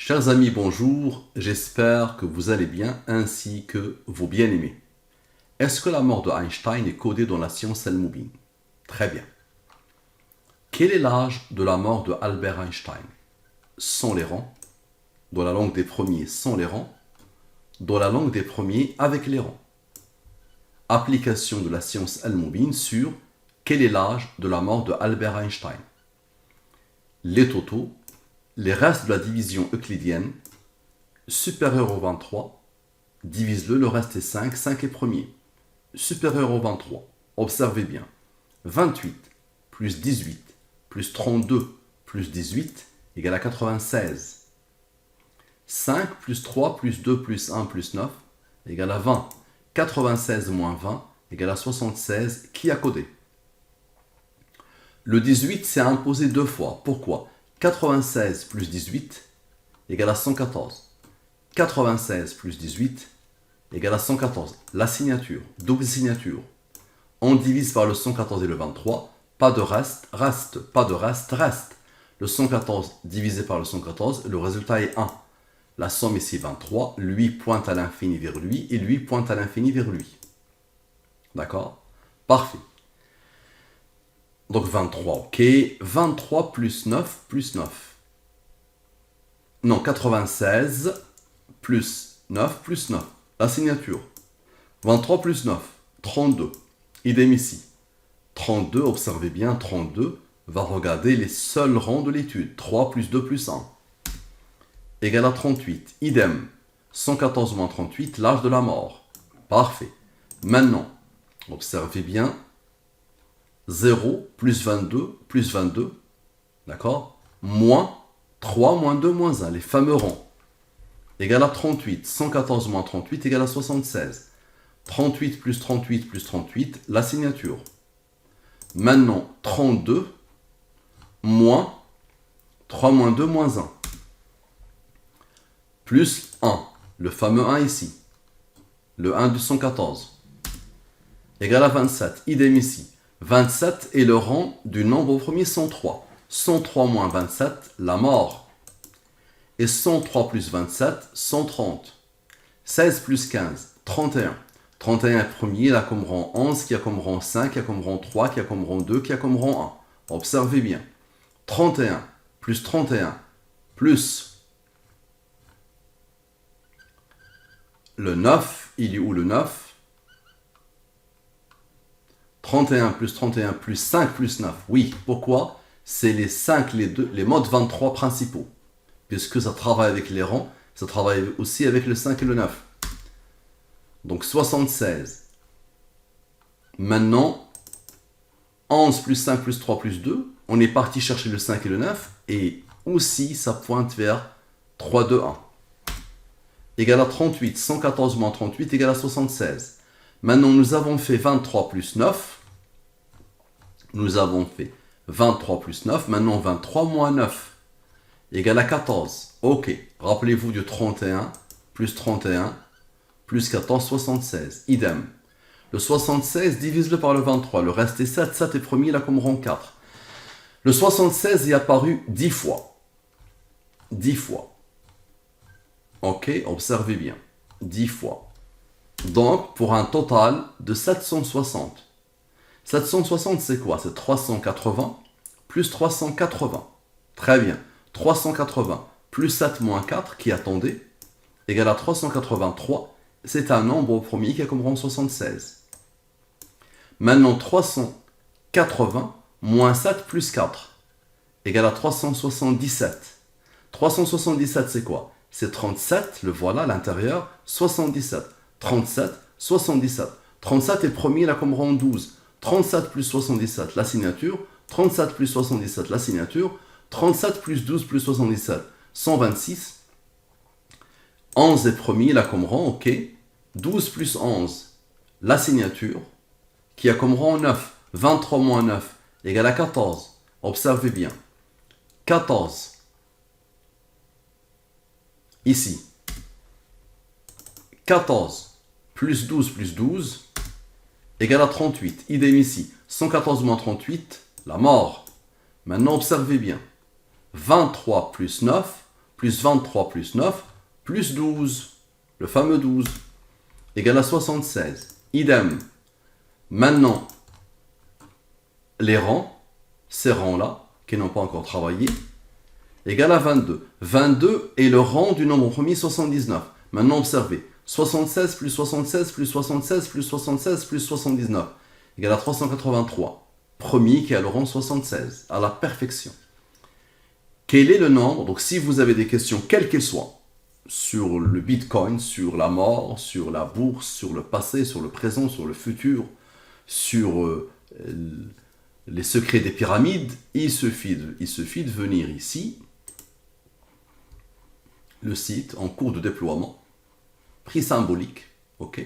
Chers amis, bonjour, j'espère que vous allez bien ainsi que vos bien-aimés. Est-ce que la mort de Einstein est codée dans la science Al-Mubin? Très bien. Quel est l'âge de la mort de Albert Einstein? Sans les rangs, dans la langue des premiers sans les rangs, dans la langue des premiers avec les rangs. Application de la science Al-Mubin sur quel est l'âge de la mort de Albert Einstein? Les totaux, les restes de la division euclidienne, supérieur au 23, divise-le, le reste est 5, 5 est premier. Supérieur au 23, observez bien. 28 plus 18 plus 32 plus 18 égale à 96. 5 plus 3 plus 2 plus 1 plus 9 égale à 20. 96 moins 20 égale à 76. Qui a codé? Le 18 s'est imposé deux fois. Pourquoi? 96 plus 18 égale à 114. 96 plus 18 égale à 114. La signature, double signature. On divise par le 114 et le 23. Pas de reste, reste. Pas de reste, reste. Le 114 divisé par le 114, le résultat est 1. La somme ici 23. Lui pointe à l'infini vers lui et lui pointe à l'infini vers lui. D'accord? Parfait. Donc 23, ok. 23 plus 9 plus 9. Non, 96 plus 9 plus 9. La signature. 23 plus 9, 32. Idem ici. 32, observez bien, 32 va regarder les seuls rangs de l'étude. 3 plus 2 plus 1. Égale à 38. Idem. 114 moins 38, l'âge de la mort. Parfait. Maintenant, observez bien. 0 plus 22, d'accord, moins 3 moins 2 moins 1, les fameux rangs, égale à 38, 114 moins 38 égale à 76, 38 plus 38 plus 38, la signature. Maintenant, 32 moins 3 moins 2 moins 1, plus 1, le fameux 1 ici, le 1 du 114, égale à 27, idem ici. 27 est le rang du nombre au premier 103. 103 moins 27, la mort. Et 103 plus 27, 130. 16 plus 15, 31. 31 est premier, il a comme rang 11, qui a comme rang 5, qui a comme rang 3, qui a comme rang 2, qui a comme rang 1. Observez bien. 31 plus 31 plus le 9, il est où le 9? 31 plus 31 plus 5 plus 9. Oui, pourquoi? C'est les 5, les modes 23 principaux. Puisque ça travaille avec les rangs, ça travaille aussi avec le 5 et le 9. Donc 76. Maintenant, 11 plus 5 plus 3 plus 2. On est parti chercher le 5 et le 9. Et aussi, ça pointe vers 3, 2, 1. Égale à 38. 114 moins 38 égale à 76. Maintenant, nous avons fait 23 plus 9. Nous avons fait 23 plus 9. Maintenant, 23 moins 9 égale à 14. Ok. Rappelez-vous du 31 plus 14, 76. Idem. Le 76, divise-le par le 23. Le reste est 7. 7 est premier, il a comme rang 4. Le 76 est apparu 10 fois. 10 fois. Ok. Observez bien. 10 fois. Donc, pour un total de 760. 760, c'est quoi? C'est 380 plus 380. Très bien. 380 plus 7 moins 4, qui attendait, égale à 383. C'est un nombre au premier qui a comme rang 76. Maintenant, 380 moins 7 plus 4, égale à 377. 377, c'est quoi? C'est 37, le voilà à l'intérieur, 77. 37, 77. 37 est premier, il a comme rang 12. 37 plus 77, la signature. 37 plus 77, la signature. 37 plus 12 plus 77, 126. 11 est premier, il a comme rang, ok. 12 plus 11, la signature, qui a comme rang 9. 23 moins 9 égale à 14. Observez bien. 14. Ici. 14 plus 12 égale à 38. Idem ici. 114 moins 38, la mort. Maintenant, observez bien. 23 plus 9 plus 23 plus 9 plus 12, le fameux 12, égale à 76. Idem. Maintenant, les rangs, ces rangs-là, qui n'ont pas encore travaillé, égale à 22. 22 est le rang du nombre premier 79. Maintenant, observez. 76 plus 76 plus 76 plus 76 plus 79 égale à 383. Premier qui a le rang 76, à la perfection. Quel est le nombre? Donc si vous avez des questions, quelles qu'elles soient, sur le Bitcoin, sur la mort, sur la bourse, sur le passé, sur le présent, sur le futur, sur les secrets des pyramides, il suffit de venir ici, le site en cours de déploiement, prix symbolique, ok,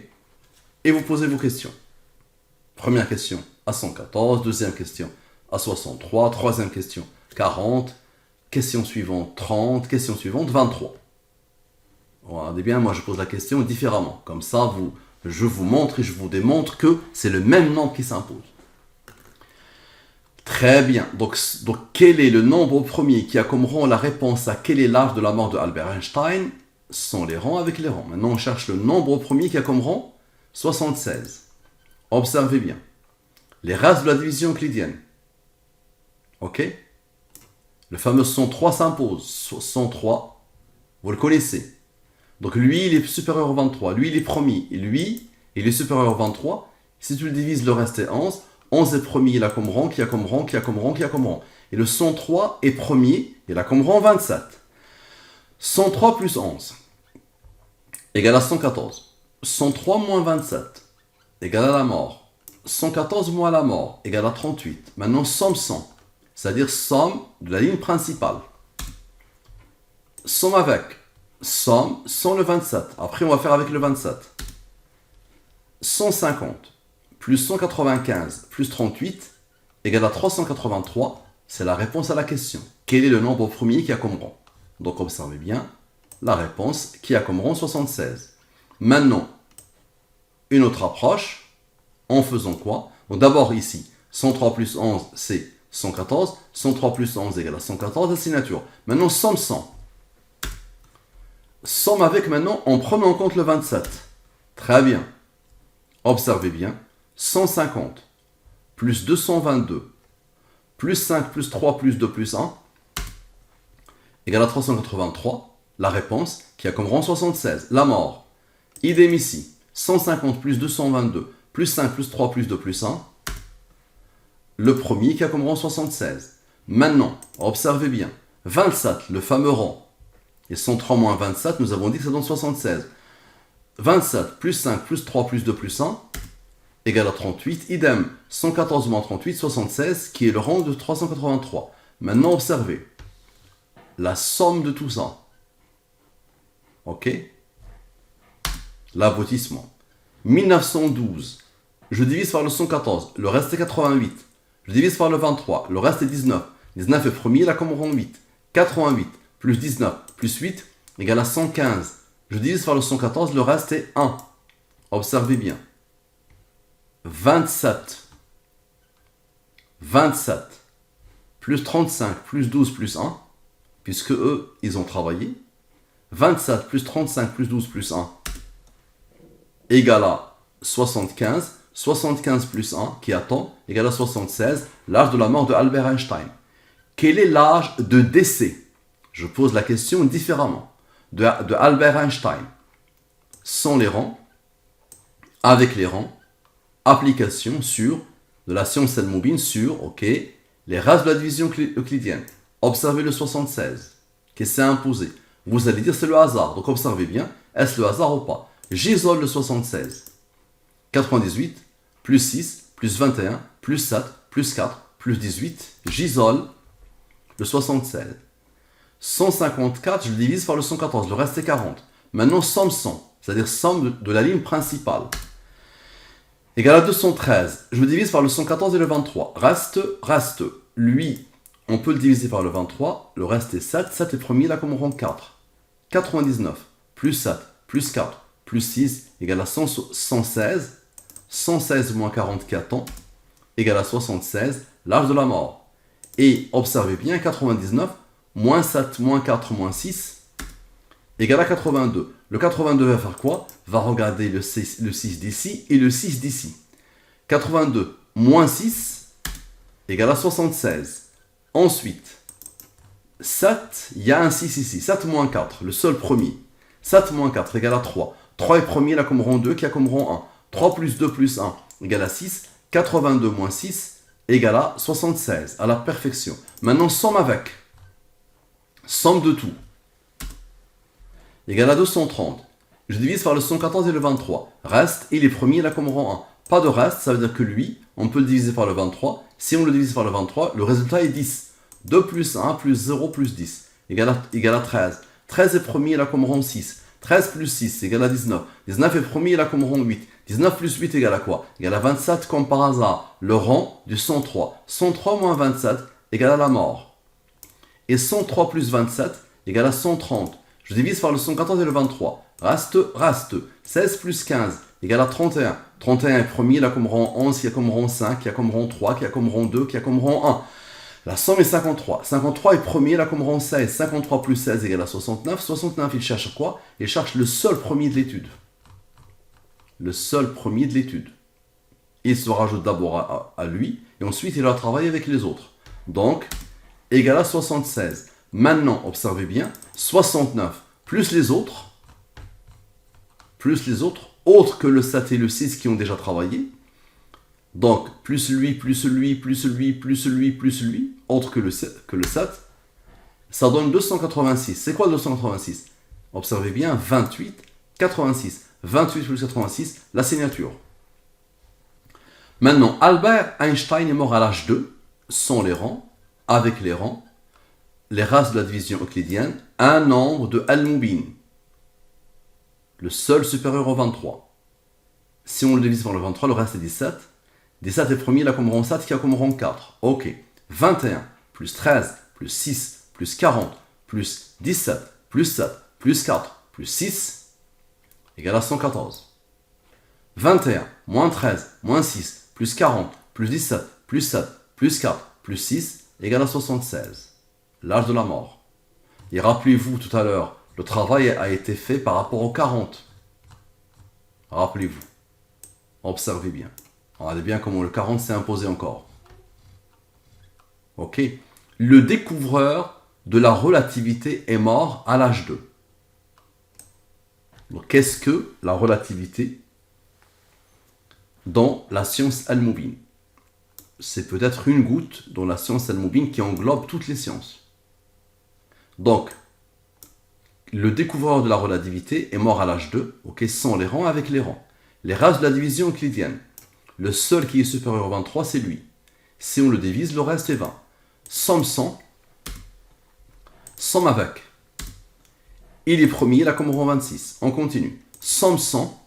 et vous posez vos questions. Première question à 114, deuxième question à 63, troisième question 40, question suivante 30, question suivante 23. Regardez bien, moi je pose la question différemment. Comme ça, je vous montre et je vous démontre que c'est le même nombre qui s'impose. Très bien. Donc, quel est le nombre premier qui a comme rang la réponse à quel est l'âge de la mort de Albert Einstein? Ce sont les rangs avec les rangs. Maintenant, on cherche le nombre premier qui a comme rang 76. Observez bien. Les restes de la division euclidienne. Ok? Le fameux 103 s'impose. 103, vous le connaissez. Donc lui, il est supérieur au 23. Lui, il est premier. Et lui, il est supérieur au 23. Si tu le divises, le reste est 11. 11 est premier, il a comme rang, qui a comme rang, qui a comme rang, qui a comme rang. Et le 103 est premier, il a comme rang 27. 103 plus 11 égale à 114. 103 moins 27 égale à la mort. 114 moins la mort égale à 38. Maintenant, somme 100, c'est-à-dire somme de la ligne principale. Somme avec. Somme sans le 27. Après, on va faire avec le 27. 150 plus 195 plus 38 égale à 383. C'est la réponse à la question. Quel est le nombre premier qui a comme rang? Donc, observez bien la réponse qui a comme rang 76. Maintenant, une autre approche en faisant quoi? Donc, d'abord ici, 103 plus 11, c'est 114. 103 plus 11 égale à 114, la signature. Maintenant, somme 100. Somme avec maintenant en prenant en compte le 27. Très bien. Observez bien. 150 plus 222 plus 5 plus 3 plus 2 plus 1 égale à 383. La réponse qui a comme rang 76. La mort. Idem ici. 150 plus 222 plus 5 plus 3 plus 2 plus 1. Le premier qui a comme rang 76. Maintenant, observez bien. 27, le fameux rang. Et 103 moins 27, nous avons dit que ça donne 76. 27 plus 5 plus 3 plus 2 plus 1 égale à 38. Idem, 114 moins 38, 76, qui est le rang de 383. Maintenant, observez. La somme de tout ça. Ok? L'aboutissement. 1912. Je divise par le 114. Le reste est 88. Je divise par le 23. Le reste est 19. 19 est premier, il a comme rang 8. 88 plus 19 plus 8 égale à 115. Je divise par le 114, le reste est 1. Observez bien. 27 plus 35 plus 12 plus 1, puisque eux, ils ont travaillé. 27 plus 35 plus 12 plus 1 égale à 75. 75 plus 1, qui attend, égale à 76, l'âge de la mort de Albert Einstein. Quel est l'âge de décès? Je pose la question différemment. De Albert Einstein. Sans les rangs, avec les rangs, application sur de la science Elmoubine sur, ok, les races de la division euclidienne. Observez le 76, qui s'est imposé. Vous allez dire c'est le hasard. Donc observez bien, est-ce le hasard ou pas? J'isole le 76. 98, plus 6, plus 21, plus 7, plus 4, plus 18. J'isole le 76. 154, je le divise par le 114, le reste est 40. Maintenant, somme 100, c'est-à-dire somme de la ligne principale. Égale à 213, je le divise par le 114 et le 23. Reste. Lui, on peut le diviser par le 23, le reste est 7. 7 est premier, là comme on rend 4. 99, plus 7, plus 4, plus 6, égale à 116. 116 moins 44 ans, égale à 76, l'âge de la mort. Et observez bien, 99, moins 7, moins 4, moins 6, égale à 82. Le 82 va faire quoi? Va regarder le 6 d'ici et le 6 d'ici. 82 moins 6 égale à 76. Ensuite, 7, il y a un 6 ici. 7 moins 4, le seul premier. 7 moins 4 égale à 3. 3 est premier, là comme rang 2, qui a comme rang 1. 3 plus 2 plus 1 égale à 6. 82 moins 6 égale à 76, à la perfection. Maintenant, somme avec. Somme de tout. Égale à 230. Je divise par le 114 et le 23. Reste, il est premier, là comme rang 1. Pas de reste, ça veut dire que lui, on peut le diviser par le 23. Si on le divise par le 23, le résultat est 10. 2 plus 1 plus 0 plus 10 égale à 13. 13 est premier, là comme rang 6. 13 plus 6 égale à 19. 19 est premier, là comme rang 8. 19 plus 8 égale à quoi? Égale à 27 comme par hasard. Le rang du 103. 103 moins 27 égale à la mort. Et 103 plus 27 égale à 130. Je divise par le 114 et le 23. Reste. 16 plus 15 égale à 31. 31 est premier, là comme rang 11, qui a comme rang 5, qui a comme rang 3, qui a comme rang 2, qui a comme rang 1. La somme est 53. 53 est premier, là comme rang 16. 53 plus 16 égale à 69. 69, il cherche quoi? Il cherche le seul premier de l'étude. Le seul premier de l'étude. Il se rajoute d'abord à lui, et ensuite il va travailler avec les autres. Donc, égal à 76. Maintenant, observez bien, 69 plus les autres, autres que le 7 et le 6 qui ont déjà travaillé. Donc, plus lui, plus lui, plus lui, plus lui, plus lui, autre que le 7, ça donne 286. C'est quoi 286? Observez bien, 28, 86. 28 plus 86, la signature. Maintenant, Albert Einstein est mort à l'âge 2, sans les rangs, avec les rangs, les races de la division euclidienne, un nombre de Al-Mubin, le seul supérieur au 23. Si on le divise par le 23, le reste est 17. 17 est premier, là comme rang 7, qui a comme rang 4. Ok. 21 plus 13 plus 6 plus 40 plus 17 plus 7 plus 4 plus 6 égale à 114. 21 moins 13 moins 6 plus 40 plus 17 plus 7 plus 4 plus 6 égale à 76. L'âge de la mort. Et rappelez-vous tout à l'heure, le travail a été fait par rapport au 40. Rappelez-vous. Observez bien. Regardez bien comment le 40 s'est imposé encore. Ok. Le découvreur de la relativité est mort à l'âge 2. Donc, qu'est-ce que la relativité dans la science Al-Mubin? C'est peut-être une goutte dans la science Al-Mubin qui englobe toutes les sciences. Donc, le découvreur de la relativité est mort à l'âge 2, ok, sans les rangs, avec les rangs. Les races de la division euclidienne. Le seul qui est supérieur au 23, c'est lui. Si on le divise, le reste est 20. Somme 100. Somme avec. Il est premier, là comme rang 26. On continue. Somme 100.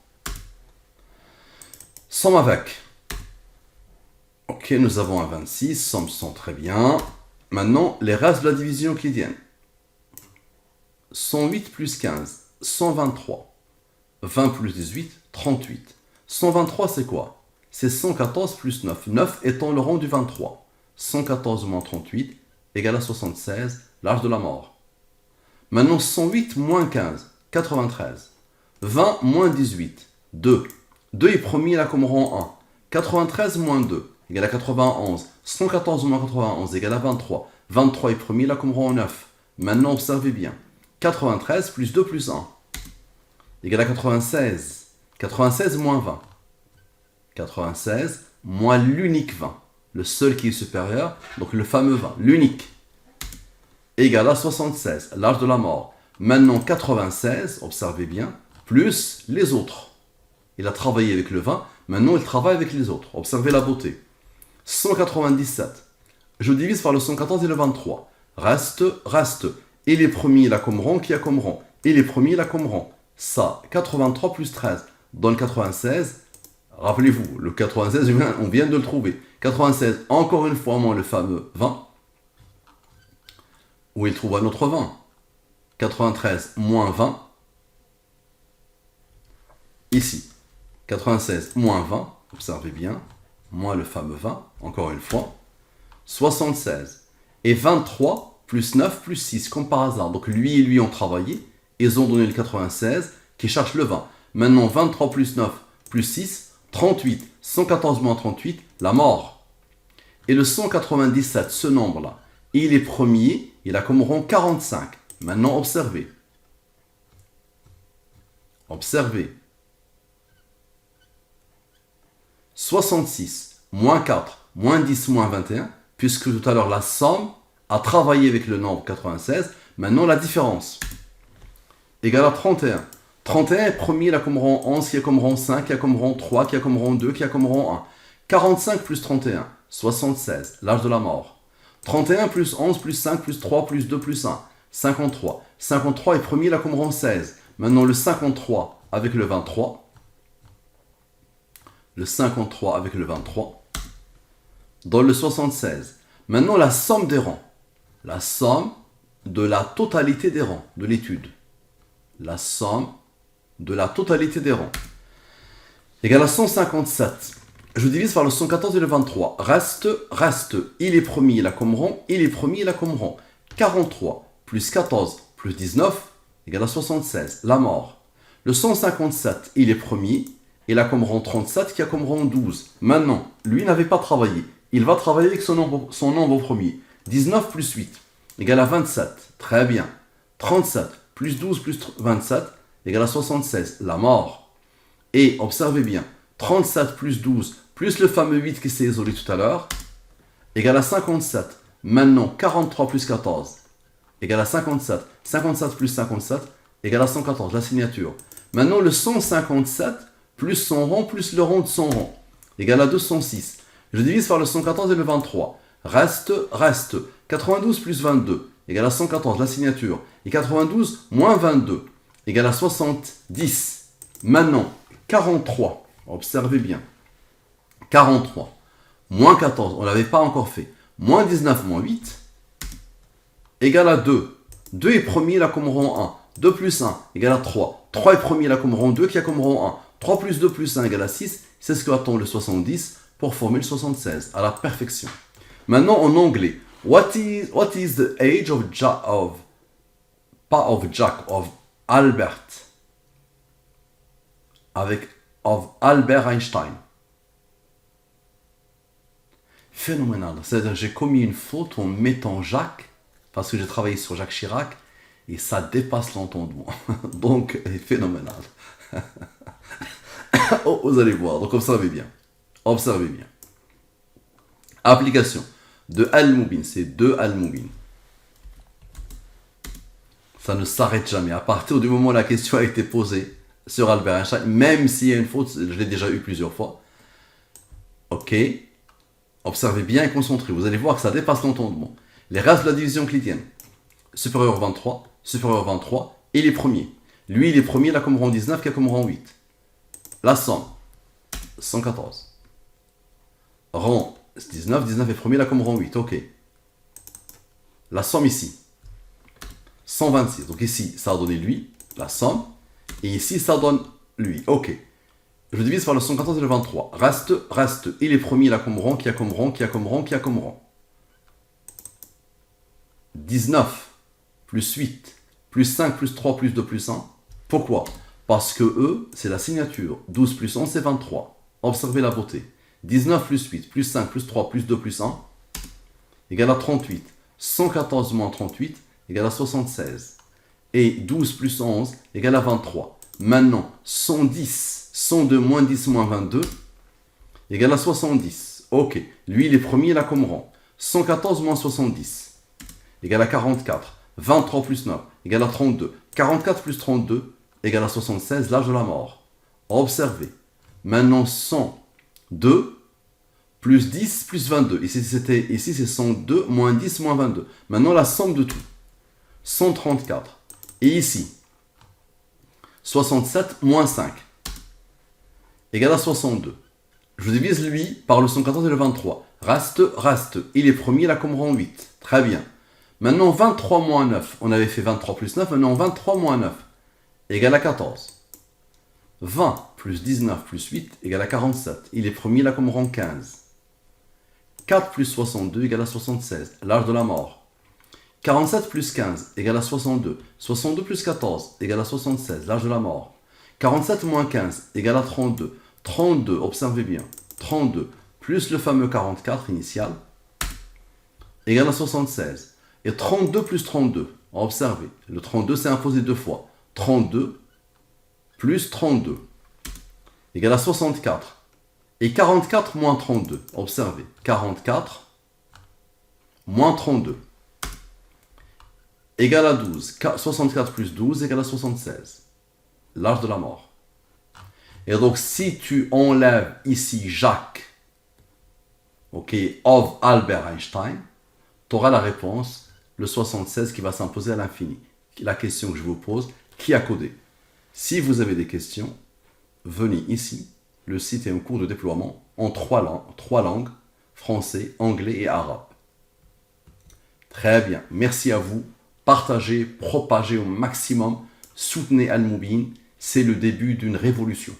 Somme avec. Ok, nous avons un 26. Somme 100, très bien. Maintenant, les races de la division euclidienne. 108 plus 15, 123. 20 plus 18, 38. 123, c'est quoi? C'est 114 plus 9. 9 étant le rang du 23. 114 moins 38 égale à 76, l'âge de la mort. Maintenant, 108 moins 15, 93. 20 moins 18, 2. 2 est premier là comme rang 1. 93 moins 2 égale à 91. 114 moins 91 égale à 23. 23 est premier là comme rang 9. Maintenant, observez bien. 93 plus 2 plus 1 égale à 96. 96 moins 20. 96 moins l'unique 20. Le seul qui est supérieur, donc le fameux 20, l'unique. Égale à 76, l'âge de la mort. Maintenant 96, observez bien, plus les autres. Il a travaillé avec le 20, maintenant il travaille avec les autres. Observez la beauté. 197. Je divise par le 114 et le 23. Reste. Et les premiers là comme rang, qui a comme rang. Et les premiers là comme rang. Ça, 83 plus 13 donne 96. Rappelez-vous, le 96, on vient de le trouver. 96, encore une fois, moins le fameux 20. Où il trouve un autre 20. 93 moins 20. Ici. 96 moins 20. Observez bien. Moins le fameux 20. Encore une fois. 76. Et 23 plus 9 plus 6, comme par hasard. Donc lui et lui ont travaillé. Ils ont donné le 96 qui cherche le 20. Maintenant, 23 plus 9 plus 6, 38. 114 moins 38, la mort. Et le 197, ce nombre-là, il est premier, il a comme rang 45. Maintenant, observez. Observez. 66, moins 4, moins 10, moins 21, puisque tout à l'heure la somme a travaillé avec le nombre 96, maintenant la différence, égale à 31. 31 est premier, il a comme rang 11, qui a comme rang 5, qui a comme rang 3, qui a comme rang 2, qui a comme rang 1. 45 plus 31, 76, l'âge de la mort. 31 plus 11 plus 5 plus 3 plus 2 plus 1, 53. 53 est premier, il a comme rang 16. Maintenant le 53 avec le 23. Le 53 avec le 23. Dans le 76. Maintenant la somme des rangs. La somme de la totalité des rangs de l'étude. La somme de la totalité des rangs. Égale à 157. Je divise par le 114 et le 23. Reste. Il est premier, il a comme rang. Il est premier, il a comme rang. 43 plus 14 plus 19 égale à 76. La mort. Le 157, il est premier. Il a comme rang 37 qui a comme rang 12. Maintenant, lui n'avait pas travaillé. Il va travailler avec son nombre premier. 19 plus 8 égale à 27. Très bien. 37 plus 12 plus 27 égale à 76. La mort. Et observez bien. 37 plus 12 plus le fameux 8 qui s'est isolé tout à l'heure égale à 57. Maintenant, 43 plus 14 égale à 57. 57 plus 57 égale à 114. La signature. Maintenant, le 157 plus son rang plus le rang de son rang égale à 206. Je divise par le 114 et le 23. Reste. 92 plus 22 égale à 114. La signature. Et 92 moins 22 égale à 70. Maintenant, 43. Observez bien. 43 moins 14. On ne l'avait pas encore fait. Moins 19 moins 8 égale à 2. 2 est premier, il a comme rang 1. 2 plus 1 égale à 3. 3 est premier, il a comme rang 2 qui a comme rang 1. 3 plus 2 plus 1 égale à 6. C'est ce que attend le 70 pour former le 76 à la perfection. Maintenant en anglais. What is the age of Albert of Albert Einstein? Phénoménal. C'est-à-dire j'ai commis une faute en mettant Jacques parce que j'ai travaillé sur Jacques Chirac et ça dépasse l'entendement. Donc phénoménal. Oh, vous allez voir, donc observez bien. Observez bien. Application de Al-Moubin, c'est de Al-Moubin. Ça ne s'arrête jamais. À partir du moment où la question a été posée sur Albert Einstein, même s'il y a une faute, je l'ai déjà eu plusieurs fois. Ok. Observez bien et concentrez. Vous allez voir que ça dépasse l'entendement. Les restes de la division euclidienne. Supérieur 23, il est premier. Lui, il est premier, il a comme rang 19, qui a comme rang 8. La somme, 114. Rang 19 est premier, là comme rang 8, ok. La somme ici, 126. Donc ici, ça a donné lui, la somme. Et ici, ça donne lui, ok. Je divise par le 114 et le 23. Reste. Il est premier, là comme rang, qui a comme rang. 19 plus 8 plus 5 plus 3 plus 2 plus 1. Pourquoi ? Parce que eux, c'est la signature. 12 plus 11, c'est 23. Observez la beauté. 19 plus 8 plus 5 plus 3 plus 2 plus 1 égale à 38. 114 moins 38 égale à 76. Et 12 plus 11 égale à 23. Maintenant, 102 moins 10 moins 22 égale à 70. Ok. Lui, il est premier, il a comme rang. 114 moins 70 égale à 44. 23 plus 9 égale à 32. 44 plus 32 égale à 76, l'âge de la mort. Observez. Maintenant, 102 plus 10 plus 22. Ici, c'est 102 moins 10 moins 22. Maintenant, la somme de tout. 134. Et ici, 67 moins 5 égale à 62. Je divise lui par le 114 et le 23. Reste. Il est premier, il a comme rang 8. Très bien. Maintenant, 23 moins 9. On avait fait 23 plus 9. Maintenant, 23 moins 9 égale à 14. 20 plus 19 plus 8 égale à 47. Il est premier, il a comme rang 15. 4 plus 62 égale à 76. L'âge de la mort. 47 plus 15 égale à 62. 62 plus 14 égale à 76, l'âge de la mort. 47 moins 15 égale à 32. 32, observez bien, 32 plus le fameux 44 initial égale à 76. Et 32 plus 32, observez, le 32 s'est imposé deux fois. 32 plus 32 égale à 64. Et 44 moins 32, observez, 44 moins 32 égale à 12. 64 plus 12 égale à 76. L'âge de la mort. Et donc, si tu enlèves ici Jacques, ok, of Albert Einstein, tu auras la réponse, le 76 qui va s'imposer à l'infini. La question que je vous pose, qui a codé? Si vous avez des questions, venez ici. Le site est en cours de déploiement en trois langues, français, anglais et arabe. Très bien, merci à vous. Partagez, propagez au maximum, soutenez Al-Moubin, c'est le début d'une révolution.